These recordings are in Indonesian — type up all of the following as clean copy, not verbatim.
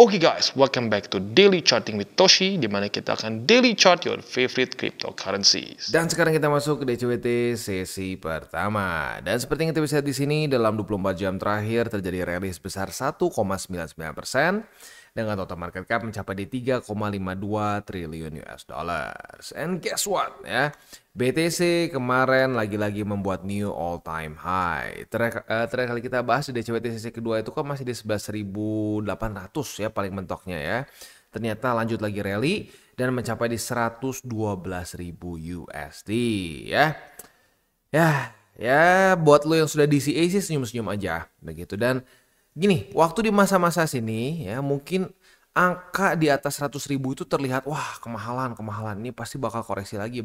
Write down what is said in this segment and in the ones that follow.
Oke guys, welcome back to Daily Charting with Toshi, di mana kita akan daily chart your favorite cryptocurrencies. Dan sekarang kita masuk ke DCWT sesi pertama. Dan seperti yang kita bisa lihat di sini, dalam 24 jam terakhir terjadi rally sebesar 1,99% dengan total market cap mencapai di 3,52 triliun US dollars. And guess what ya? BTC kemarin lagi-lagi membuat new all time high. Terakhir kali kita bahas di DCWT sesi kedua itu kan masih di 11.800 ya paling mentoknya ya. Ternyata lanjut lagi rally dan mencapai di 112.000 USD ya. Ya buat lo yang sudah DCA sih senyum-senyum aja begitu. Dan gini, waktu di masa-masa sini ya mungkin angka di atas 100.000 itu terlihat wah kemahalan ini pasti bakal koreksi lagi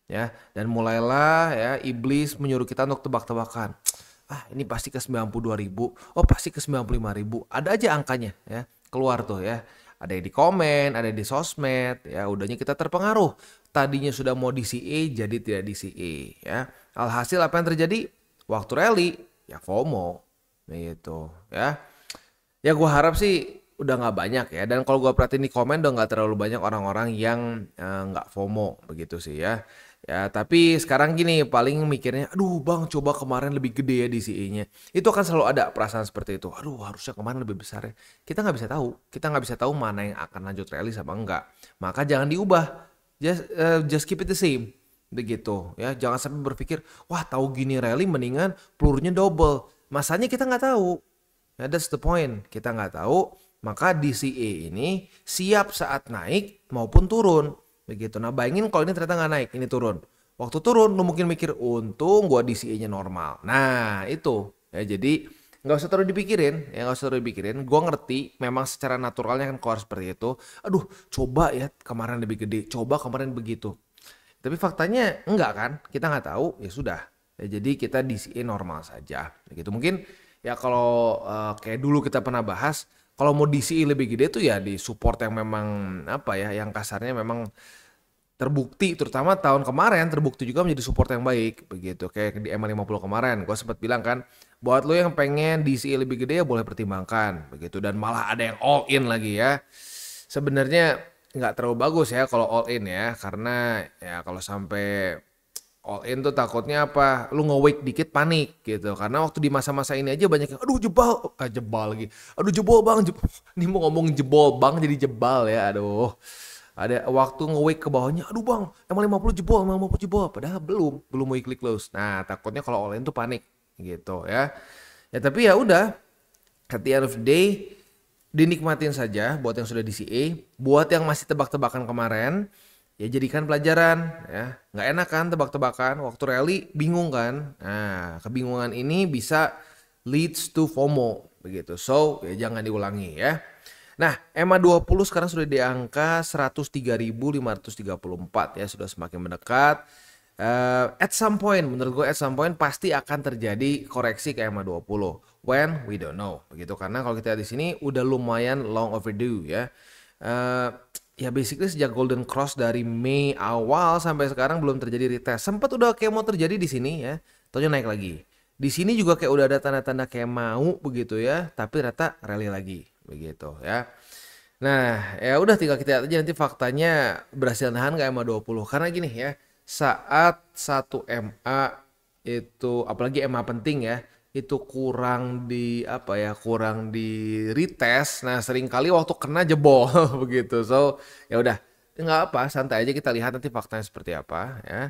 ya. Dan mulailah ya iblis menyuruh kita untuk tebak-tebakan. Ini pasti ke 92.000, oh pasti ke 95.000. Ada aja angkanya ya keluar tuh ya. Ada yang di komen, ada yang di sosmed ya, udahnya kita terpengaruh. Tadinya sudah mau DCA jadi tidak DCA ya. Alhasil apa yang terjadi? Waktu rally ya FOMO gitu ya. Ya gue harap sih udah nggak banyak ya, dan kalau gue perhatiin di komen udah nggak terlalu banyak orang-orang yang nggak FOMO begitu sih ya. Ya tapi sekarang gini, paling mikirnya aduh bang coba kemarin lebih gede ya DCA-nya. Itu akan selalu ada perasaan seperti itu. Aduh harusnya kemarin lebih besar ya. Kita nggak bisa tahu mana yang akan lanjut rally sama enggak. Maka jangan diubah, just keep it the same begitu ya. Jangan sampai berpikir wah tahu gini rally mendingan pelurunya double. Masanya kita nggak tahu ya, that's the point, kita nggak tahu. Maka DCA ini siap saat naik maupun turun begitu. Nah bayangin kalau ini ternyata nggak naik, ini turun. Waktu turun lu mungkin mikir untung gua DCA-nya normal. Nah itu ya, jadi nggak usah terlalu dipikirin. Gua ngerti memang secara naturalnya kan keluar seperti itu. Aduh coba ya kemarin lebih gede, coba kemarin begitu. Tapi faktanya enggak kan, kita nggak tahu ya sudah. Ya, jadi kita DCA normal saja gitu. Mungkin ya kalau kayak dulu kita pernah bahas, kalau mau DCA lebih gede tuh ya di support yang memang apa ya, yang kasarnya memang terbukti, terutama tahun kemarin terbukti juga menjadi support yang baik begitu. Kayak di MA50 kemarin gue sempat bilang kan, buat lo yang pengen DCA lebih gede ya boleh pertimbangkan begitu. Dan malah ada yang all in lagi ya. Sebenarnya nggak terlalu bagus ya kalau all in ya, karena ya kalau sampai all in tuh takutnya apa? Lu nge-wake dikit panik gitu. Karena waktu di masa-masa ini aja banyak yang aduh jebal lagi. Aduh jebol bang. Ini mau ngomong jebol bang jadi jebal ya. Aduh. Ada waktu nge-wake ke bawahnya. Aduh bang, emang 50 jebol. Padahal belum weekly close. Nah, takutnya kalau all in tuh panik gitu ya. Ya tapi ya udah. At the end of the day dinikmatin saja buat yang sudah DCA, buat yang masih tebak-tebakan kemarin. Ya jadikan pelajaran ya. Nggak enak kan tebak-tebakan waktu rally, bingung kan. Nah kebingungan ini bisa leads to FOMO begitu. So ya jangan diulangi ya. Nah EMA20 sekarang sudah di angka 103.534 ya, sudah semakin mendekat. At some point menurut gue pasti akan terjadi koreksi ke EMA20. When we don't know begitu, karena kalau kita lihat di sini udah lumayan long overdue ya. Ya basically sejak Golden Cross dari Mei awal sampai sekarang belum terjadi retest. Sempat udah kayak mau terjadi di sini ya, taunya naik lagi. Di sini juga kayak udah ada tanda-tanda kayak mau begitu ya, tapi ternyata rally lagi begitu ya. Nah ya udah tinggal kita lihat aja nanti faktanya berhasil nahan ke MA20. Karena gini ya, saat 1 MA itu apalagi MA penting ya, itu kurang di retest. Nah seringkali waktu kena jebol begitu. So ya udah nggak apa, santai aja, kita lihat nanti faktanya seperti apa ya.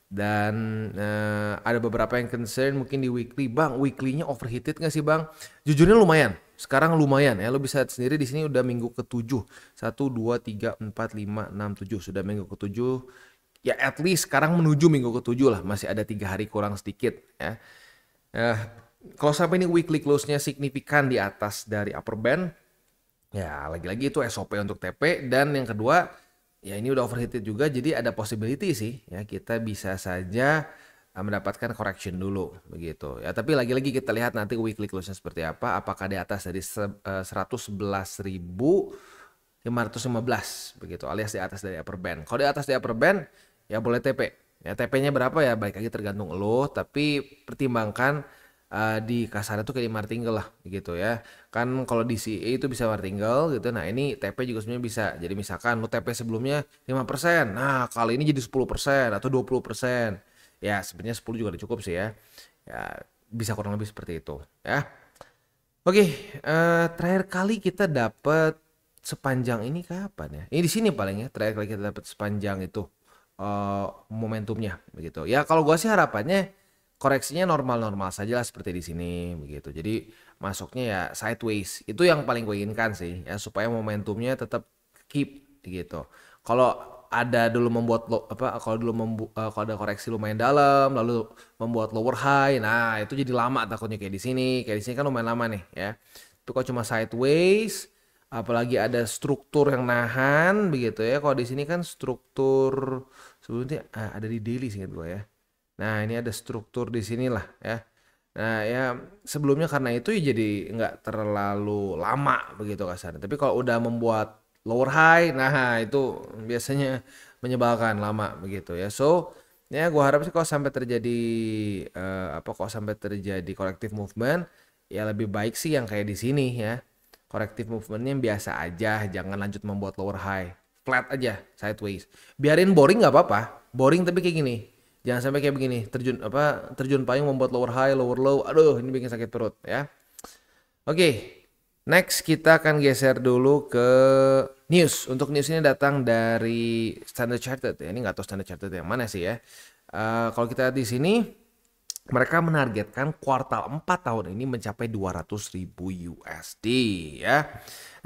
Dan ada beberapa yang concern mungkin di weekly, bang weekly-nya overheated nggak sih bang? Jujurnya lumayan, sekarang lumayan ya. Lo bisa lihat sendiri di sini udah minggu ke-7, 1 2 3 4 5 6 7, sudah minggu ke-7 ya, at least sekarang menuju minggu ke-7 lah, masih ada 3 hari kurang sedikit ya. Kalau sampai ini weekly close-nya signifikan di atas dari upper band, ya lagi-lagi itu SOP untuk TP. Dan yang kedua, ya ini udah overheated juga, jadi ada possibility sih ya kita bisa saja mendapatkan correction dulu begitu ya. Tapi lagi-lagi kita lihat nanti weekly close-nya seperti apa, apakah di atas dari 111.515 begitu, alias di atas dari upper band. Kalau di atas dari upper band ya boleh TP. Ya TP-nya berapa ya balik lagi tergantung lo, tapi pertimbangkan di kasarnya tuh kayak di martingale lah gitu ya. Kan kalau di CA itu bisa martingale gitu. Nah, ini TP juga sebenarnya bisa. Jadi misalkan lu TP sebelumnya 5%. Nah, kali ini jadi 10% atau 20%. Ya, sebenarnya 10 juga udah cukup sih ya. Ya, bisa kurang lebih seperti itu ya. Oke, terakhir kali kita dapat sepanjang ini kapan ya? Ini di sini paling ya, terakhir kali kita dapat sepanjang itu momentumnya begitu. Ya kalau gua sih harapannya koreksinya normal-normal saja lah seperti di sini begitu. Jadi masuknya ya sideways. Itu yang paling gue inginkan sih ya supaya momentumnya tetap keep gitu. Kalau ada dulu membuat kalau dulu kalau ada koreksi lumayan dalam lalu membuat lower high, nah itu jadi lama takutnya kayak di sini kan lumayan lama nih ya. Tapi kalau cuma sideways apalagi ada struktur yang nahan begitu ya. Kalau di sini kan struktur sebelumnya ada di daily sih gue ya. Nah, ini ada struktur di sinilah ya. Nah, ya sebelumnya karena itu ya jadi nggak terlalu lama begitu kasarnya. Tapi kalau udah membuat lower high, nah itu biasanya menyebalkan lama begitu ya. So, ya gua harap sih kalau sampai terjadi kalau sampai terjadi corrective movement, ya lebih baik sih yang kayak di sini ya. Corrective movementnya yang biasa aja, jangan lanjut membuat lower high. Flat aja, sideways. Biarin boring nggak apa-apa. Boring tapi kayak gini. Jangan sampai kayak begini, terjun payung membuat lower high, lower low. Aduh, ini bikin sakit perut ya. Oke. Next kita akan geser dulu ke news. Untuk news ini datang dari Standard Chartered ya. Ini nggak tahu Standard Chartered yang mana sih ya. Kalau kita lihat di sini mereka menargetkan kuartal 4 tahun ini mencapai 200.000 USD ya.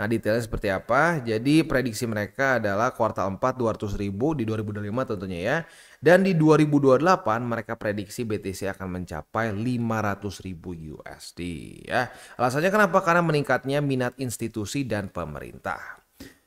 Nah, detailnya seperti apa? Jadi prediksi mereka adalah kuartal 4 200.000 di 2025 tentunya ya. Dan di 2028 mereka prediksi BTC akan mencapai 500.000 USD ya. Alasannya kenapa? Karena meningkatnya minat institusi dan pemerintah.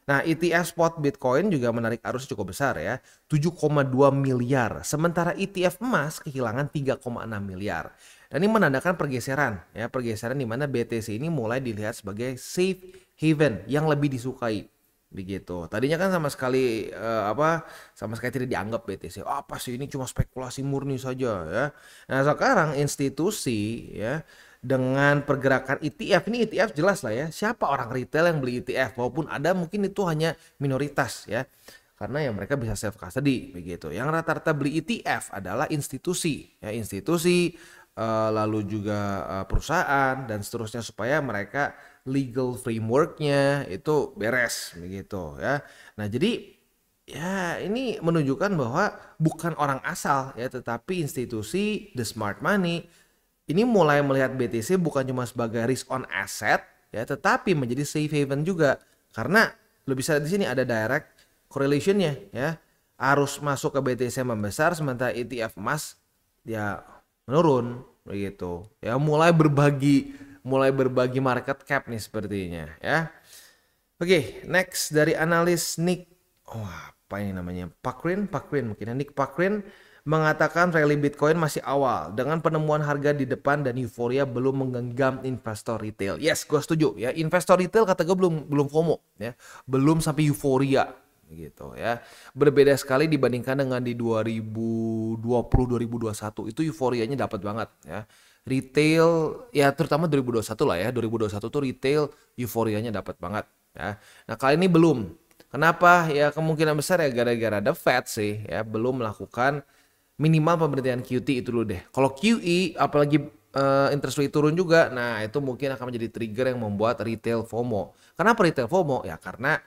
Nah, ETF spot Bitcoin juga menarik arus cukup besar ya, 7,2 miliar. Sementara ETF emas kehilangan 3,6 miliar. Dan ini menandakan pergeseran ya, pergeseran di mana BTC ini mulai dilihat sebagai safe haven yang lebih disukai begitu. Tadinya kan sama sekali sama sekali tidak dianggap BTC. Apa sih ini cuma spekulasi murni saja ya. Nah, sekarang institusi ya dengan pergerakan ETF, ini ETF jelas lah ya, siapa orang retail yang beli ETF, walaupun ada mungkin itu hanya minoritas ya, karena ya mereka bisa self custody begitu. Yang rata-rata beli ETF adalah institusi ya, lalu juga perusahaan dan seterusnya supaya mereka legal frameworknya itu beres begitu ya. Nah, jadi ya ini menunjukkan bahwa bukan orang asal ya, tetapi institusi the smart money ini mulai melihat BTC bukan cuma sebagai risk on asset ya, tetapi menjadi safe haven juga. Karena lo bisa di sini ada direct correlationnya ya. Arus masuk ke BTC membesar sementara ETF emas ya menurun begitu. Ya mulai berbagi market cap nih sepertinya ya. Oke, next dari analis Nick. Oh, apa ini namanya? Pakrin mungkin Nick Pakrin mengatakan rally Bitcoin masih awal dengan penemuan harga di depan dan euforia belum menggenggam investor retail. Yes, gue setuju ya. Investor retail kata gue belum FOMO ya, belum sampai euforia gitu ya. Berbeda sekali dibandingkan dengan di 2020-2021 itu euforianya dapat banget ya. Retail ya terutama 2021 lah ya. 2021 tuh retail euforianya dapat banget ya. Nah, kali ini belum. Kenapa? Ya kemungkinan besar ya gara-gara The Fed sih ya belum melakukan minimal pemberhentian QT itu dulu deh. Kalau QE apalagi interest rate turun juga, nah itu mungkin akan menjadi trigger yang membuat retail FOMO. Kenapa retail FOMO? Ya karena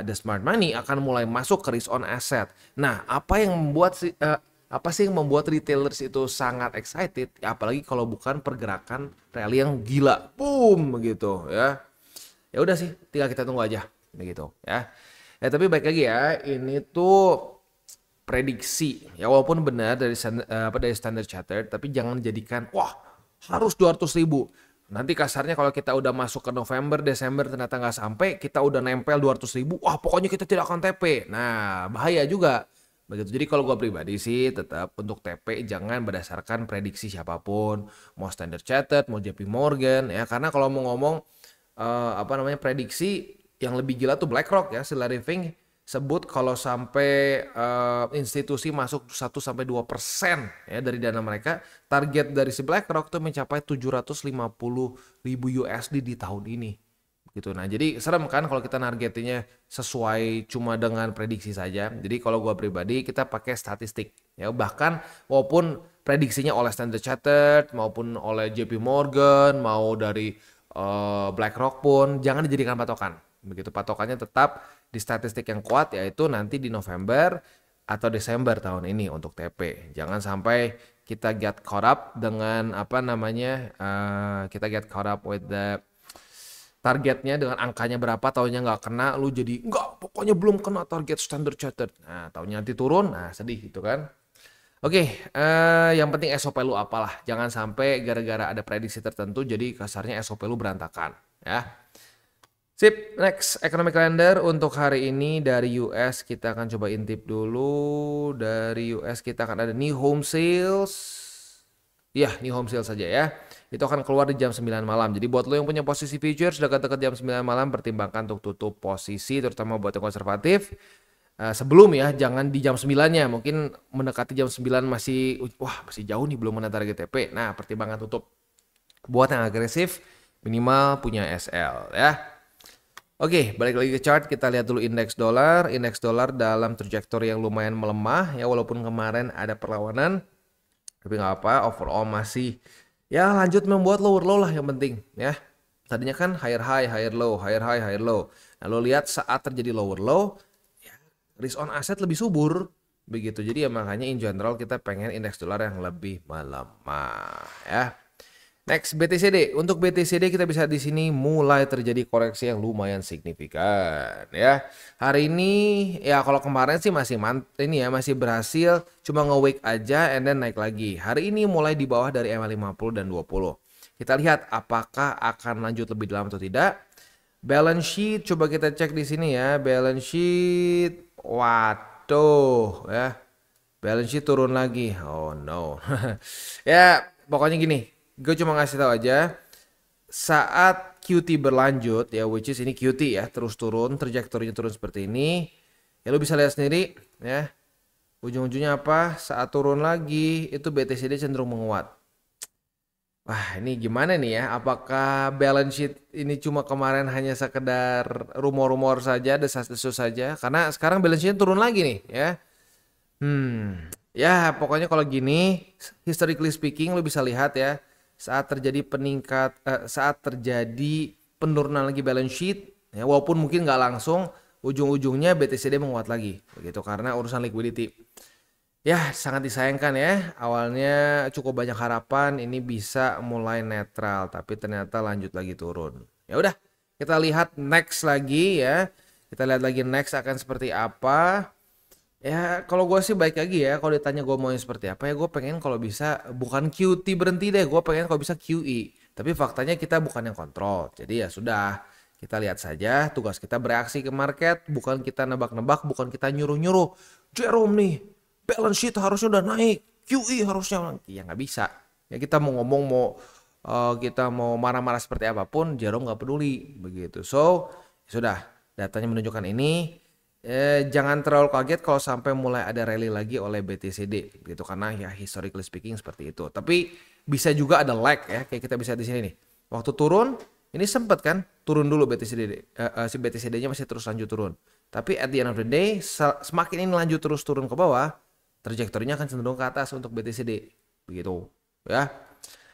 the smart money akan mulai masuk ke risk on asset. Nah, apa sih yang membuat retailers itu sangat excited? Ya, apalagi kalau bukan pergerakan rally yang gila, boom begitu ya. Ya udah sih, tinggal kita tunggu aja begitu ya. Ya tapi baik lagi ya, ini tuh prediksi ya walaupun benar dari Standard Chartered, tapi jangan jadikan wah harus 200.000. Nanti kasarnya kalau kita udah masuk ke November, Desember ternyata nggak sampai, kita udah nempel 200.000, wah pokoknya kita tidak akan TP. Nah bahaya juga begitu. Jadi kalau gue pribadi sih tetap untuk TP jangan berdasarkan prediksi siapapun, mau Standard Chartered, mau JP Morgan ya, karena kalau mau ngomong prediksi yang lebih gila tuh BlackRock ya, si Larry Fink sebut kalau sampai institusi masuk 1-2% ya dari dana mereka, target dari si BlackRock tuh mencapai 750.000 USD di tahun ini gitu. Nah, jadi serem kan kalau kita nargetinnya sesuai cuma dengan prediksi saja. Jadi kalau gua pribadi kita pakai statistik ya, bahkan walaupun prediksinya oleh Standard Chartered maupun oleh JP Morgan mau dari BlackRock pun jangan dijadikan patokan. Begitu, patokannya tetap di statistik yang kuat, yaitu nanti di November atau Desember tahun ini untuk TP. Jangan sampai kita get caught up dengan kita get caught up with the targetnya dengan angkanya berapa, tahunnya nggak kena, lu jadi nggak, pokoknya belum kena target Standard Chartered. Nah, tahunnya nanti turun, nah sedih gitu kan. Oke, yang penting SOP lu apalah. Jangan sampai gara-gara ada prediksi tertentu jadi kasarnya SOP lu berantakan ya. Sip, next economic calendar untuk hari ini dari US kita akan coba intip dulu. Dari US kita akan ada new home sales. Ya, new home sales saja ya. Itu akan keluar di jam 9 malam. Jadi buat lo yang punya posisi futures dekat-dekat jam 9 malam, pertimbangkan untuk tutup posisi, terutama buat yang konservatif. Sebelum ya, jangan di jam 9-nya. Mungkin mendekati jam 9 masih jauh nih belum menata target TP. Nah, pertimbangkan tutup. Buat yang agresif, minimal punya SL ya. Oke, balik lagi ke chart, kita lihat dulu indeks dolar. Indeks dolar dalam trajektori yang lumayan melemah ya, walaupun kemarin ada perlawanan. Tapi nggak apa, overall masih ya lanjut membuat lower low lah yang penting ya. Tadinya kan higher high, higher low, higher high, higher low. Nah, lo lihat saat terjadi lower low, ya, risk on asset lebih subur. Begitu, jadi ya makanya in general kita pengen indeks dolar yang lebih melemah ya. Next, BTCD. Untuk BTCD kita bisa di sini mulai terjadi koreksi yang lumayan signifikan ya. Hari ini ya kalau kemarin sih masih masih berhasil cuma nge-wake aja and then naik lagi. Hari ini mulai di bawah dari MA50 dan 20. Kita lihat apakah akan lanjut lebih dalam atau tidak. Balance sheet coba kita cek di sini ya. Balance sheet, waduh ya. Balance sheet turun lagi. Oh no. Ya, pokoknya gini. Gue cuma ngasih tahu aja saat QT berlanjut ya, which is ini QT ya, terus turun, trajektorinya turun seperti ini ya, lo bisa lihat sendiri ya, ujung-ujungnya apa, saat turun lagi itu BTCD cenderung menguat. Wah, ini gimana nih ya, apakah balance sheet ini cuma kemarin hanya sekedar rumor-rumor saja, desas-desus saja, karena sekarang balance sheet turun lagi nih ya. Ya pokoknya kalau gini, historically speaking lo bisa lihat ya, saat terjadi penurunan lagi balance sheet ya, walaupun mungkin nggak langsung, ujung-ujungnya BTCD menguat lagi begitu karena urusan liquidity. Ya sangat disayangkan ya, awalnya cukup banyak harapan ini bisa mulai netral tapi ternyata lanjut lagi turun. Ya udah, kita lihat next lagi ya. Kita lihat lagi next akan seperti apa. Ya kalau gue sih baik lagi ya, kalau ditanya gue mau yang seperti apa ya, gue pengen kalau bisa bukan QT berhenti deh, gue pengen kalau bisa QE. Tapi faktanya kita bukan yang kontrol, jadi ya sudah, kita lihat saja, tugas kita bereaksi ke market, bukan kita nebak-nebak, bukan kita nyuruh-nyuruh. Jerome nih, balance sheet harusnya udah naik, QE harusnya, ya nggak bisa. Ya kita mau ngomong kita mau marah-marah seperti apapun, Jerome nggak peduli begitu. So sudah, datanya menunjukkan ini. Jangan terlalu kaget kalau sampai mulai ada rally lagi oleh BTCD gitu, karena ya historically speaking seperti itu. Tapi bisa juga ada lag ya, kayak kita bisa di sini nih. Waktu turun ini sempat kan turun dulu BTCD, si BTCD-nya masih terus lanjut turun. Tapi at the end of the day semakin ini lanjut terus turun ke bawah, trajektorinya akan cenderung ke atas untuk BTCD begitu ya.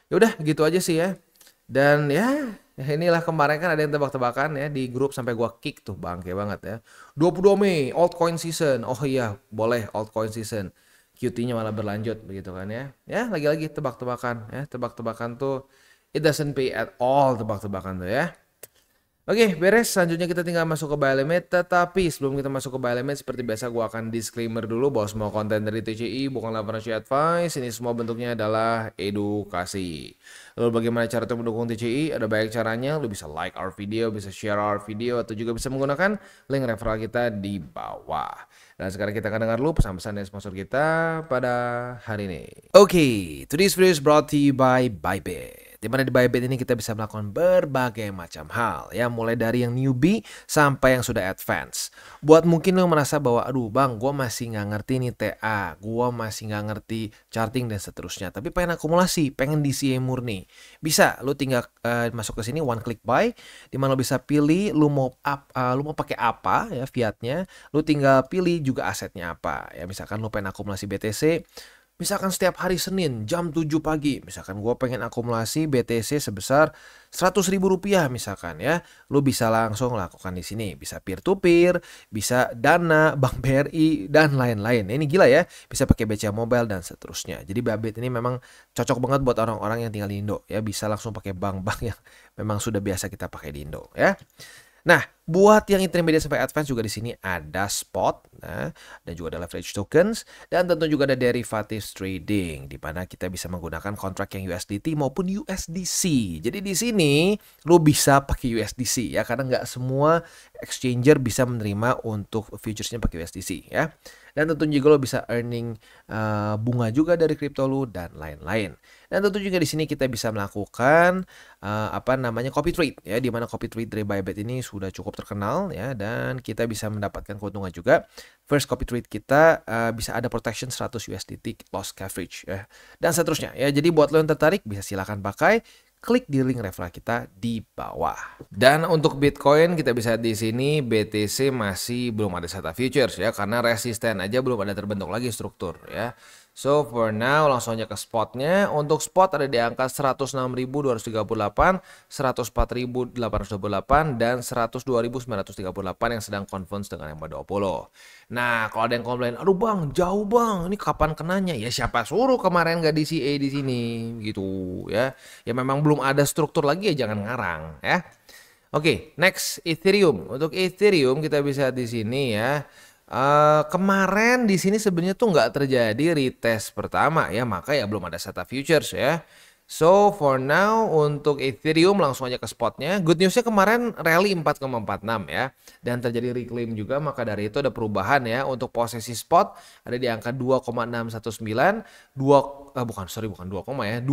Ya udah gitu aja sih ya. Dan ya inilah kemarin kan ada yang tebak-tebakan ya di grup sampai gua kick tuh, bangke banget ya. 22 Mei altcoin season. Oh iya, boleh altcoin season. QT-nya malah berlanjut begitu kan ya. Ya, lagi-lagi tebak-tebakan ya. Tebak-tebakan tuh it doesn't pay at all, tebak-tebakan tuh ya. Oke, beres. Selanjutnya kita tinggal masuk ke buy limit. Tetapi sebelum kita masuk ke buy limit, seperti biasa gue akan disclaimer dulu bahwa semua konten dari TCI bukanlah financial advice. Ini semua bentuknya adalah edukasi. Lalu bagaimana cara untuk mendukung TCI? Ada banyak caranya. Lu bisa like our video, bisa share our video, atau juga bisa menggunakan link referral kita di bawah. Dan sekarang kita akan dengar dulu pesan-pesan dari sponsor kita pada hari ini. Oke, today's video is brought to you by Bybit. Dimana di Bybit ini kita bisa melakukan berbagai macam hal ya, mulai dari yang newbie sampai yang sudah advance. Buat mungkin lo merasa bahwa aduh bang, gue masih nggak ngerti nih TA, gue masih nggak ngerti charting dan seterusnya, tapi pengen akumulasi, pengen DCA murni, bisa lo tinggal masuk ke sini one click buy, dimana lo bisa pilih lo mau pakai apa ya fiatnya, lo tinggal pilih juga asetnya apa ya. Misalkan lo pengen akumulasi BTC, misalkan setiap hari Senin jam 7 pagi, misalkan gue pengen akumulasi BTC sebesar 100.000 rupiah misalkan ya, lu bisa langsung lakukan di sini, bisa peer to peer, bisa Dana, Bank BRI dan lain-lain. Ini gila ya, bisa pakai BCA Mobile dan seterusnya. Jadi Bybit ini memang cocok banget buat orang-orang yang tinggal di Indo ya, bisa langsung pakai bank-bank yang memang sudah biasa kita pakai di Indo ya. Nah, buat yang intermediate sampai advance juga di sini ada spot, nah, dan juga ada leverage tokens, dan tentu juga ada derivatives trading, di mana kita bisa menggunakan kontrak yang USDT maupun USDC. Jadi di sini lo bisa pakai USDC ya, karena nggak semua exchanger bisa menerima untuk futuresnya pakai USDC ya. Dan tentu juga lo bisa earning bunga juga dari kripto lo dan lain-lain. Dan tentu juga di sini kita bisa melakukan copy trade ya, di mana copy trade dari Bybit ini sudah cukup terkenal ya, dan kita bisa mendapatkan keuntungan juga. First copy trade kita bisa ada protection 100 USDT loss coverage ya, dan seterusnya ya. Jadi buat lo yang tertarik bisa silakan pakai, klik di link referral kita di bawah. Dan untuk Bitcoin kita bisa di sini BTC masih belum ada SATA futures ya, karena resisten aja belum ada terbentuk lagi struktur ya. So for now langsung aja ke spotnya. Untuk spot ada di angka 106.238, 104.828 dan 102.938 yang sedang converge dengan MA20. Nah, kalau ada yang komplain, aduh bang, jauh bang, ini kapan kenanya? Ya siapa suruh kemarin gak DCA di sini gitu ya. Ya memang belum ada struktur lagi ya, jangan ngarang ya. Oke, next Ethereum. Untuk Ethereum kita bisa di sini ya. Kemarin di sini sebenarnya tuh nggak terjadi retest pertama ya, maka ya belum ada SATA futures ya. So for now untuk Ethereum langsung aja ke spotnya. Good newsnya kemarin rally 4,46 ya, dan terjadi reclaim juga, maka dari itu ada perubahan ya. Untuk posisi spot ada di angka 2,619, 2,619, 2.519,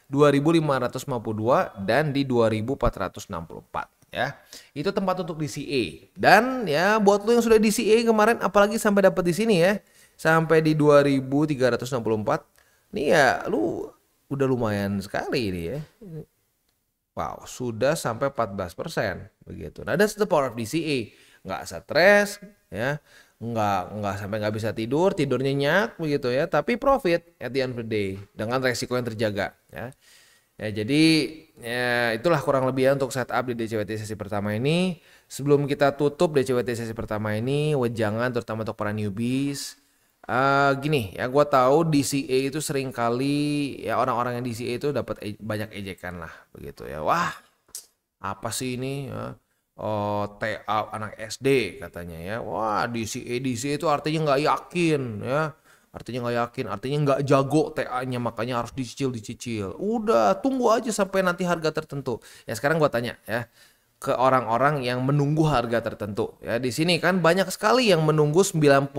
2.552 dan di 2.464. Ya, itu tempat untuk DCA. Dan ya buat lo yang sudah DCA kemarin, apalagi sampai dapat di sini ya, sampai di 2.364, nih ya lu udah lumayan sekali ini ya. Wow, sudah sampai 14% begitu. Nah, that's the power of DCA. Nggak stres ya, nggak sampai nggak bisa tidur, tidurnya nyenyak begitu ya, tapi profit at the end of the day dengan resiko yang terjaga ya. Ya, jadi ya, itulah kurang lebih ya untuk setup di DCWT sesi pertama ini. Sebelum kita tutup DCWT sesi pertama ini, wejangan terutama untuk para newbies. Gini ya, gue tahu DCA itu sering kali ya, orang-orang yang DCA itu dapat banyak ejekan lah begitu ya. Wah, apa sih ini ya? Oh, TA anak SD katanya ya. Wah, DCA itu artinya nggak yakin ya. Artinya nggak yakin, artinya nggak jago TA-nya, makanya harus dicicil. Udah, tunggu aja sampai nanti harga tertentu. Ya sekarang gua tanya ya ke orang-orang yang menunggu harga tertentu. Ya di sini kan banyak sekali yang menunggu 95.000.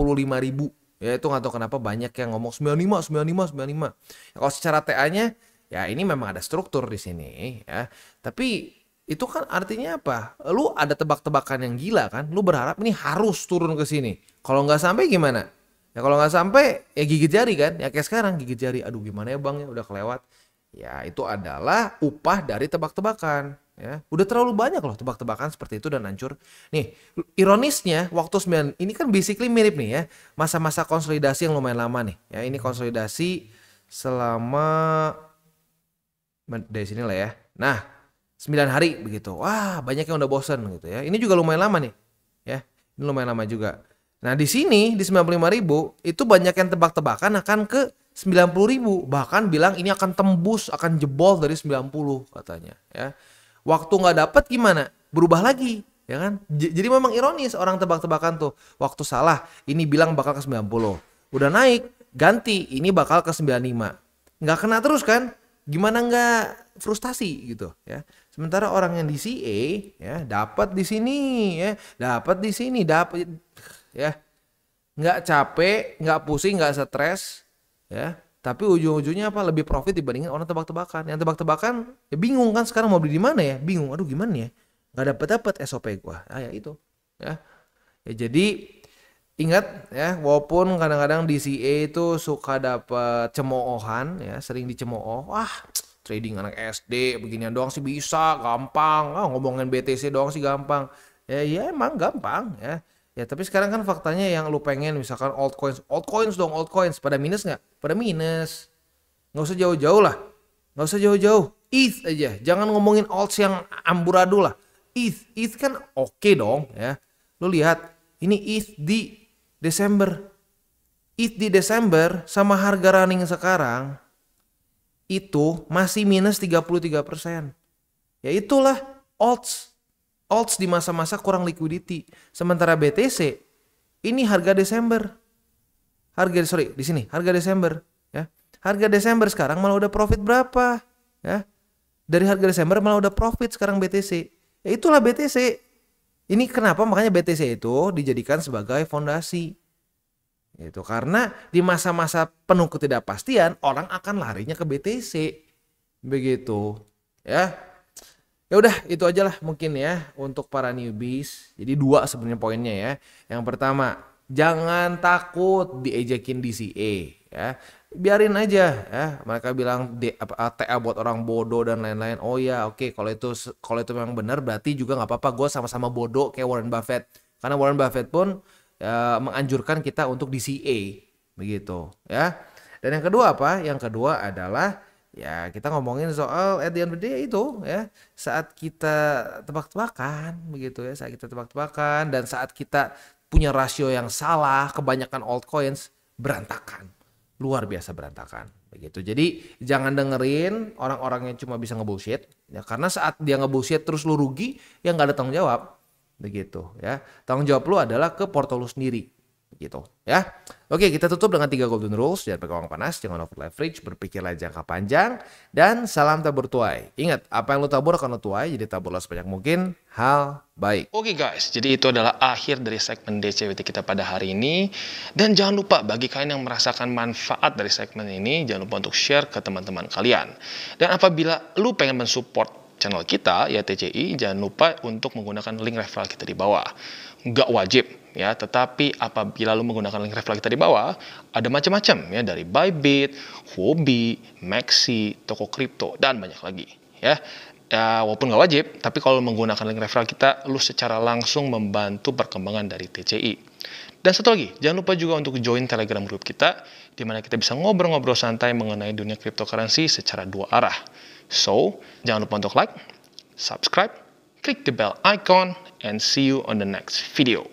Ya itu nggak tahu kenapa banyak yang ngomong 95. Ya, kalau secara TA-nya ya ini memang ada struktur di sini ya. Tapi itu kan artinya apa? Lu ada tebak-tebakan yang gila kan? Lu berharap ini harus turun ke sini. Kalau nggak sampai gimana? Ya kalau nggak sampai ya gigit jari kan, ya kayak sekarang gigit jari, aduh gimana ya bang ya udah kelewat. Ya itu adalah upah dari tebak-tebakan ya. Udah terlalu banyak loh tebak-tebakan seperti itu dan hancur. Nih ironisnya waktu 9 ini kan basically mirip nih ya, masa-masa konsolidasi yang lumayan lama nih ya. Ini konsolidasi selama dari sini lah ya. Nah 9 hari begitu, wah banyak yang udah bosen gitu ya. Ini juga lumayan lama nih ya, ini lumayan lama juga. Nah di sini di 95.000 itu banyak yang tebak-tebakan akan ke 90.000, bahkan bilang ini akan tembus, akan jebol dari 90 katanya ya. Waktu nggak dapat gimana? Berubah lagi ya kan? Jadi memang ironis orang tebak-tebakan tuh. Waktu salah ini bilang bakal ke 90, udah naik ganti ini bakal ke 95, nggak kena terus kan? Gimana nggak frustasi gitu ya? Sementara orang yang di CA ya dapat di sini ya, dapat di sini, dapat ya, nggak capek, nggak pusing, nggak stres ya, Tapi ujung-ujungnya apa? Lebih profit dibandingin orang tebak-tebakan. Yang tebak-tebakan ya bingung kan sekarang mau beli di mana ya? Bingung. Aduh gimana ya? Nggak dapat SOP gua. Ya itu. Ya. Ya jadi ingat ya, walaupun kadang-kadang DCA itu suka dapat cemoohan ya, sering dicemooh. Wah, trading anak SD beginian doang sih bisa, gampang. Ngomongin BTC doang sih gampang. Ya emang gampang ya. Ya tapi sekarang kan faktanya yang lu pengen misalkan altcoins dong, altcoins pada minus nggak? Pada minus. Nggak usah jauh-jauh lah. Nggak usah jauh-jauh. ETH aja. Jangan ngomongin alts yang amburadul lah. ETH kan oke dong ya. Lu lihat ini ETH di Desember. ETH di Desember sama harga running sekarang itu masih minus 33%. Ya itulah alts. Alts di masa-masa kurang liquidity. Sementara BTC ini harga Desember. Di sini harga Desember ya. Harga Desember sekarang malah udah profit berapa ya? Dari harga Desember malah udah profit sekarang BTC. Ya itulah BTC. Ini kenapa makanya BTC itu dijadikan sebagai fondasi. Itu karena di masa-masa penuh ketidakpastian orang akan larinya ke BTC. Begitu ya. Ya udah itu aja lah mungkin ya untuk para newbies. Jadi 2 sebenarnya poinnya ya. Yang pertama, jangan takut diejekin DCA ya. Biarin aja ya. Mereka bilang TA buat orang bodoh dan lain-lain. Oh ya oke, kalau itu memang benar berarti juga nggak apa-apa. Gue sama-sama bodoh kayak Warren Buffett. Karena Warren Buffett pun menganjurkan kita untuk DCA begitu ya. Dan yang kedua apa? Yang kedua adalah ya kita ngomongin soal at the end of the day itu ya, saat kita tebak-tebakan begitu ya, saat kita tebak-tebakan dan saat kita punya rasio yang salah, kebanyakan altcoins berantakan, luar biasa berantakan begitu. Jadi jangan dengerin orang-orang yang cuma bisa ngebullshit ya, karena saat dia ngebullshit terus lu rugi ya nggak ada tanggung jawab begitu ya. Tanggung jawab lu adalah ke porto lu sendiri gitu ya. Oke, kita tutup dengan 3 golden rules. Jangan pakai uang panas, jangan over leverage, berpikirlah jangka panjang, dan salam tabur tuai. Ingat, apa yang lu tabur akan lu tuai, jadi taburlah sebanyak mungkin hal baik. Oke guys, jadi itu adalah akhir dari segmen DCWT kita pada hari ini. Dan jangan lupa bagi kalian yang merasakan manfaat dari segmen ini, jangan lupa untuk share ke teman-teman kalian. Dan apabila lu pengen mensupport channel kita, ya TCI, jangan lupa untuk menggunakan link referral kita di bawah. Nggak wajib ya, tetapi apabila lu menggunakan link referral kita di bawah, ada macam-macam ya, dari Bybit, Huobi, Maxi, toko kripto, dan banyak lagi ya. Ya, walaupun nggak wajib, tapi kalau menggunakan link referral kita, lu secara langsung membantu perkembangan dari TCI. Dan satu lagi, jangan lupa juga untuk join Telegram group kita, di mana kita bisa ngobrol-ngobrol santai mengenai dunia cryptocurrency secara 2 arah. So, jangan lupa untuk like, subscribe, click the bell icon, and see you on the next video.